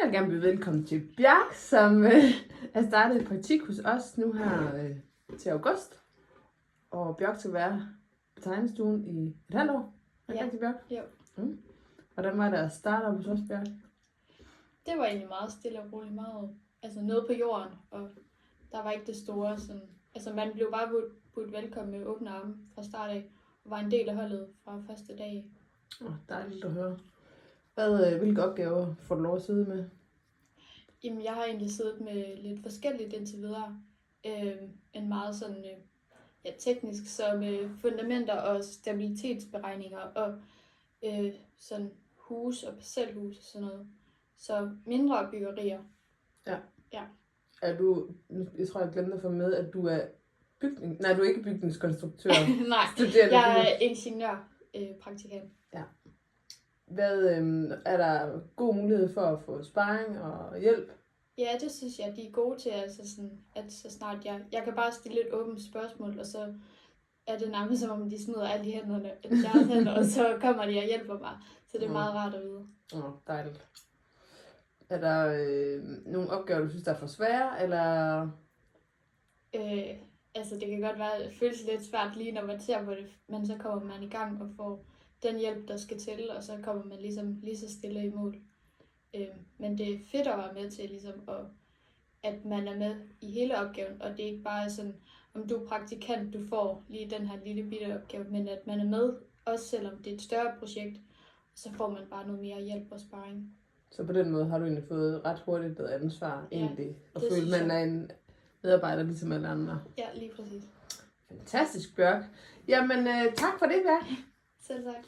vil gerne byde velkommen til Bjørk, som er startet i praktik hos os nu her til august. Og Bjørk skal være på tegnestuen i et halvt år. Er det rigtigt, Bjørk? Jo. Hvordan var det at starte op hos os, Bjørk? Det var egentlig meget stille og roligt, meget nede på jorden, og der var ikke det store sådan, man blev bare budt velkommen med åbne arme fra start af, og var en del af holdet fra første dag. Dejligt at høre. Hvilke opgaver får du lov at sidde med? Jamen, jeg har egentlig siddet med lidt forskelligt indtil videre. En meget sådan, teknisk, som fundamenter og stabilitetsberegninger og sådan hus og parcelhus og sådan noget. Så mindre byggerier. Ja. Er du, jeg tror jeg glemte at få med, at du er du er ikke bygningskonstruktør. Nej, studerende. jeg er ingeniør praktikant. Ja. Er der god mulighed for at få sparring og hjælp? Ja, det synes jeg, de er gode til, at så snart jeg kan bare stille et åbent spørgsmål, og så er det nærmest som om, de smider alt i hænderne, deres hænder, og så kommer de og hjælper mig. Så det er meget rart at vide. Dejligt. Er der nogle opgaver, du synes, der er for svære, eller? Det kan godt være, at det føles lidt svært lige, når man ser på det, men så kommer man i gang og får den hjælp, der skal til, og så kommer man ligesom lige så stille i mål. Men det er fedt at være med til, at man er med i hele opgaven, og det er ikke bare sådan, om du er praktikant, du får lige den her lille bitte opgave, men at man er med, også selvom det er et større projekt, så får man bare noget mere hjælp og sparring. Så på den måde har du egentlig fået ret hurtigt et ansvar, egentlig, og det føle, man er en medarbejder ligesom alle andre. Ja, lige præcis. Fantastisk, Bjørk. Jamen, tak for det, Bjørk. Selv tak.